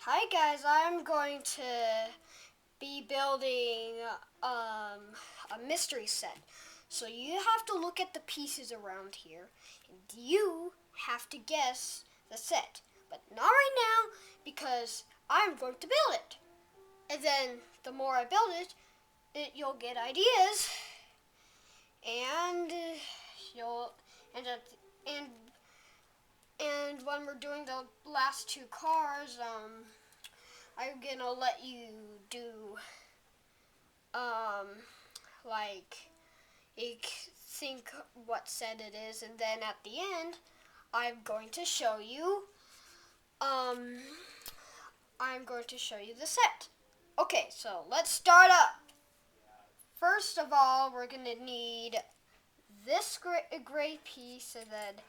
Hi guys, I'm going to be building a mystery set. So you have to look at the pieces around here and you have to guess the set. But not right now because I'm going to build it. And then the more I build you'll get ideas and you'll and at, and when we're doing the last two cars, I'm gonna let you do um like think what set it is, and then at the end I'm going to show you um the set. Okay, so let's start up. First of all, we're gonna need this gray piece and then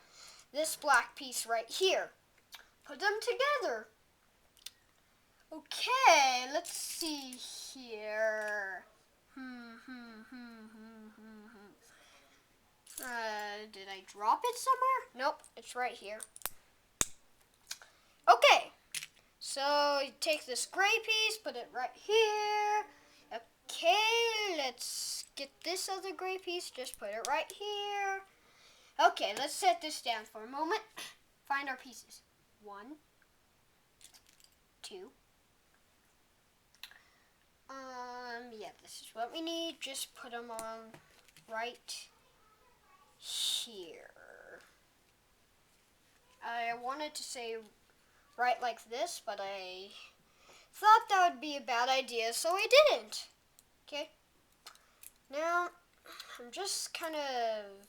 this black piece right here. Put them together. Okay, let's see here. Did I drop it somewhere? Nope, it's right here. Okay, so you take this gray piece, put it right here. Okay, let's get this other gray piece, just put it right here. Okay, let's set this down for a moment. Find our pieces. 1, 2. Yeah, this is what we need. Just put them on right here. I wanted to say right like this, but I thought that would be a bad idea, so I didn't. Okay. Now, I'm just kind of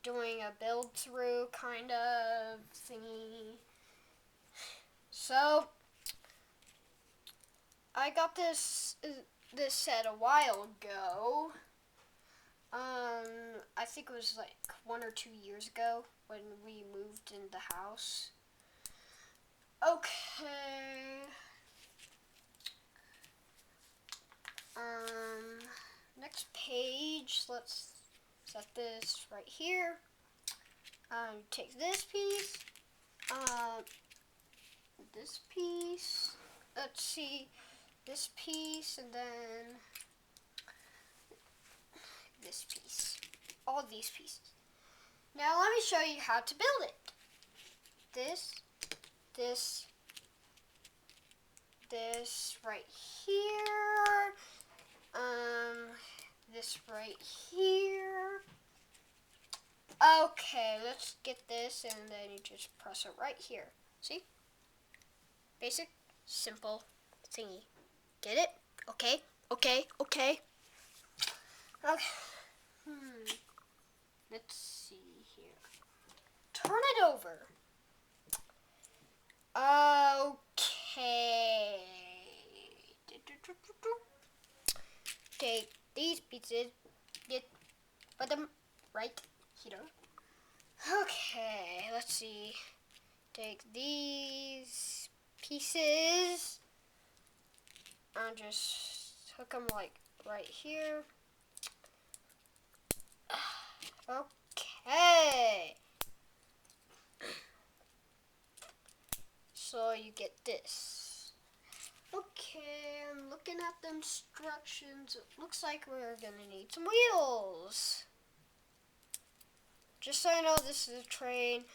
doing a build through kind of thingy. So, I got this set a while ago. I think it was like 1 or 2 years ago when we moved in the house. Okay. Next page, let's set this right here. Take this piece, this piece, let's see, this piece, and then this piece. All these pieces. Now let me show you how to build it. This right here, this right here. Okay, let's get this, and then you just press it right here. See? Basic, simple thingy. Get it? Okay. Okay. Let's see here. Turn it over. Okay. Take these pieces, put them right here. Okay, let's see. Take these pieces and just hook them like right here. Okay. So you get this. Okay, I'm looking at the instructions. It looks like we're gonna need some wheels. Just so you know, this is a train.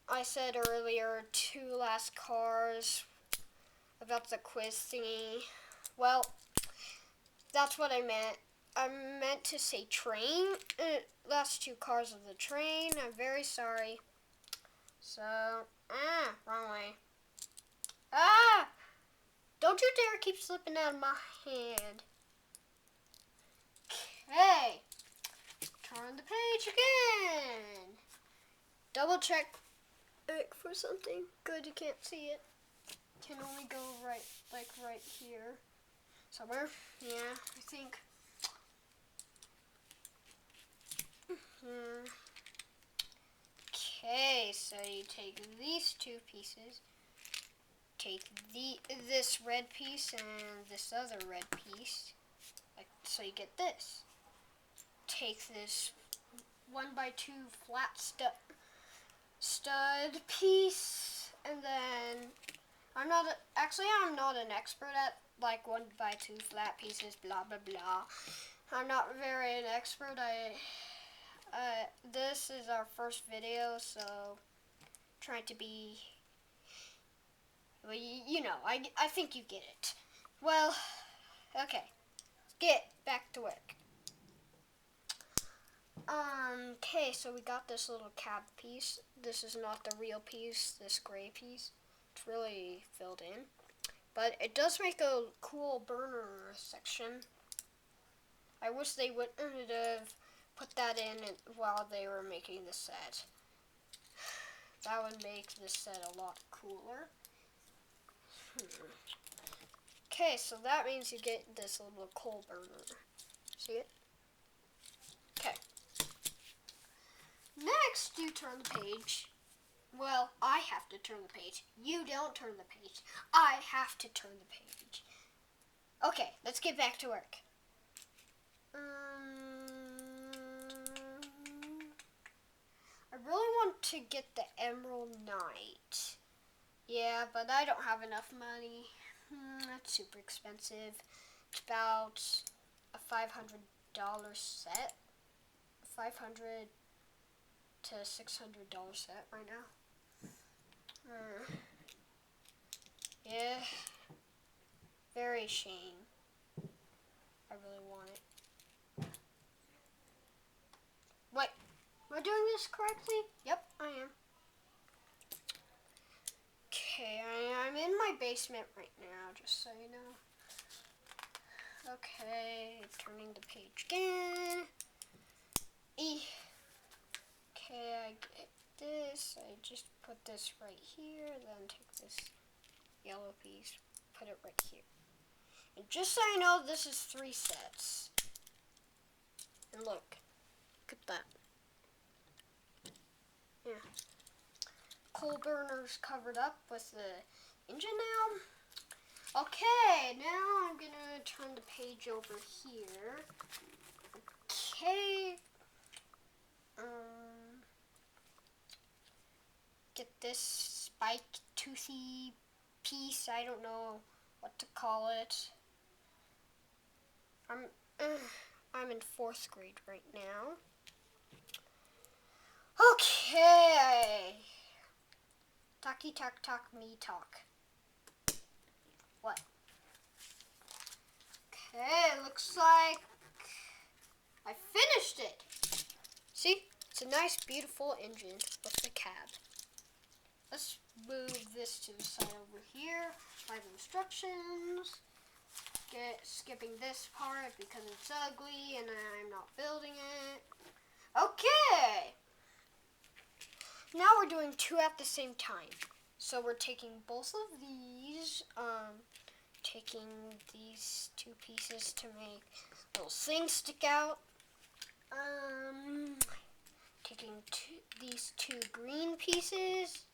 I said earlier 2 last cars about the quiz thingy. Well, that's what I meant. I meant to say train. Last 2 cars of the train. I'm very sorry. So, wrong way. Don't you dare keep slipping out of my hand. Okay. Turn the page again. Double check for something. Good, you can't see it. Can only go right here. Somewhere. Yeah, I think. Okay, so you take these 2 pieces. Take this red piece and this other red piece, so you get this. Take this 1x2 flat stud piece, and then I'm not an expert at like 1x2 flat pieces, blah blah blah. I'm not very an expert. This is our first video, so trying to be, well, you know, I think you get it. Well, okay, get back to work. Okay, so we got this little cab piece. This is not the real piece, this gray piece. It's really filled in. But it does make a cool burner section. I wish they wouldn't have put that in while they were making the set. That would make this set a lot cooler. Okay, so that means you get this little coal burner. See it? Okay. Next, you turn the page. Well, I have to turn the page. You don't turn the page. I have to turn the page. Okay, let's get back to work. I really want to get the Emerald Knight. Yeah, but I don't have enough money. That's super expensive. It's about a $500 set. $500 to $600 set right now. Yeah, very shame. I really want it. Wait, am I doing this correctly? Yep, I am. Okay, I'm in my basement right now, just so you know. Okay, turning the page again. Okay, I get this. I just put this right here, then take this yellow piece, put it right here. And just so you know, this is 3 sets. And look at that. Yeah. Coal burner's covered up with the engine now. Okay, now I'm gonna turn the page over here. Okay. Get this spike toothy piece. I don't know what to call it. I'm in 4th grade right now. Okay. Talky talk talk me talk. What? Okay, looks like I finished it. See? It's a nice, beautiful engine with the cab. Let's move this to the side over here by the instructions. Skipping this part because it's ugly and I'm not building it. Okay! Now we're doing 2 at the same time. So we're taking both of these, taking these 2 pieces to make little things stick out. Taking these 2 green pieces,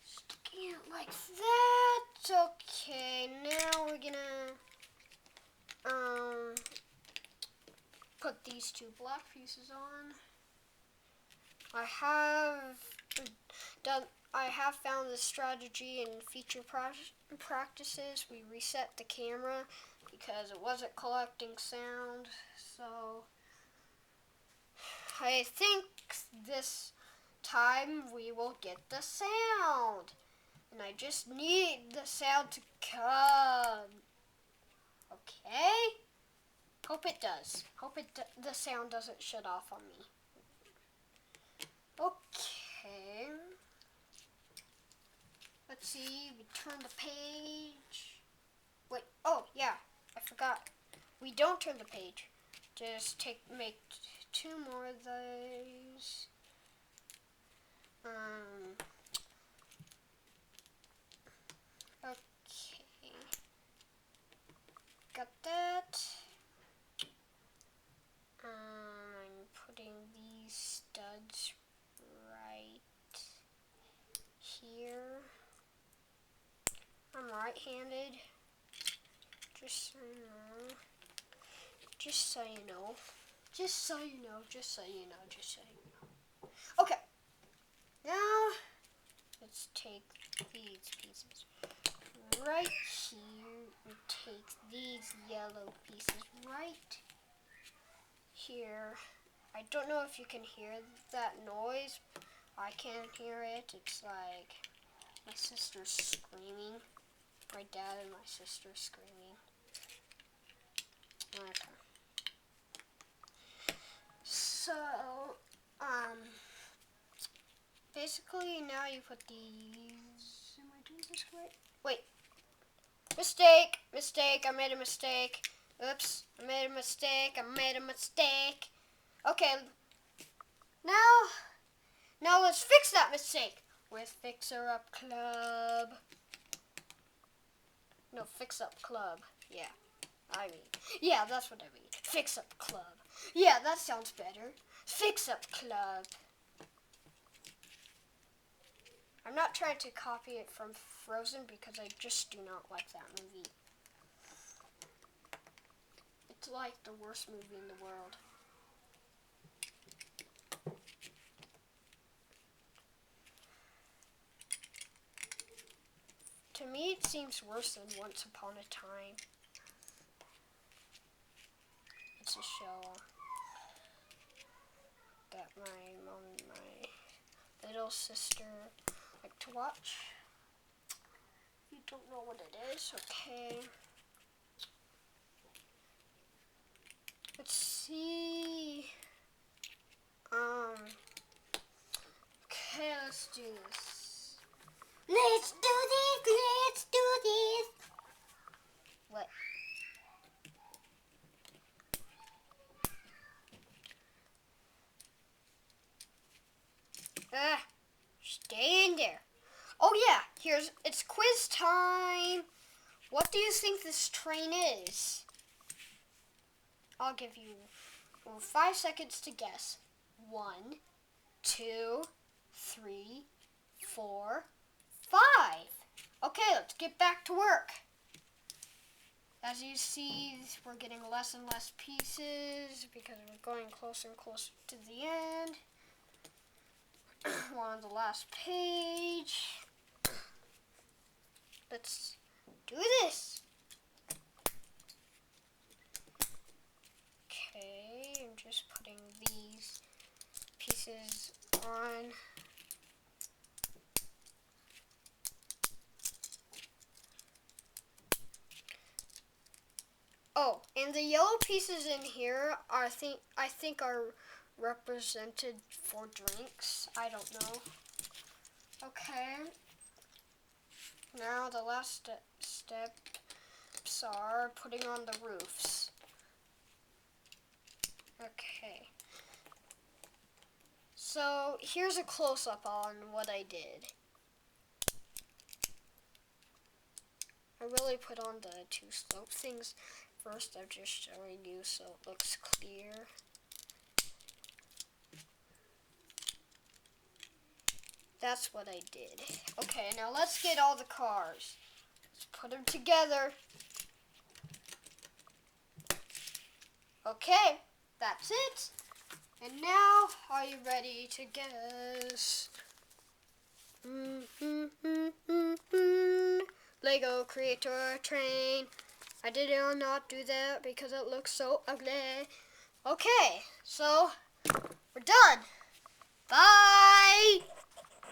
sticking it like that. Okay, now we're gonna put these 2 black pieces on. I have found the strategy in feature practices. We reset the camera because it wasn't collecting sound. So I think this time we will get the sound. And I just need the sound to come. Okay? Hope it does. Hope the sound doesn't shut off on me. Okay. Let's see. We turn the page. Wait. Oh, yeah. I forgot. We don't turn the page. Just make 2 more of those. Okay. Got that. I'm putting these studs right here. I'm right-handed. Just so you know. Just so you know. Just so you know. Just so you know. Just so you know. Okay. Now, let's take these pieces. right here and take these yellow pieces right here. I don't know if you can hear that noise. I can't hear it. It's like my sister's screaming. My dad and my sister screaming. Okay. So, basically now you put these. Am I doing this right? Wait. Mistake. I made a mistake. Oops. I made a mistake. Okay. Now let's fix that mistake with Fixer Up Club. No, Fix Up Club. Yeah. That's what I mean. Fix Up Club. Yeah, that sounds better. Fix Up Club. I'm not trying to copy it from Frozen because I just do not like that movie. It's like the worst movie in the world. To me, it seems worse than Once Upon a Time. It's a show that my mom and my little sister like to watch. You don't know what it is, okay. Let's see. Okay, let's do this. Let's do this. What? Stay in there. Oh yeah, it's quiz time. What do you think this train is? I'll give you 5 seconds to guess. 1, 2, 3, 4, 5. Okay, let's get back to work. As you see, we're getting less and less pieces because we're going closer and closer to the end. We're on the last page. Let's do this. Okay, I'm just putting these pieces on. Oh, and the yellow pieces in here I think are represented for drinks. I don't know. Okay. Now the last steps are putting on the roofs. Okay. So here's a close-up on what I did. I really put on the 2 slope things first. I'm just showing you so it looks clear. That's what I did. Okay, now let's get all the cars. Let's put them together. Okay, that's it. And now, are you ready to guess? Lego Creator Train. I did not do that because it looks so ugly. Okay, so we're done. Bye.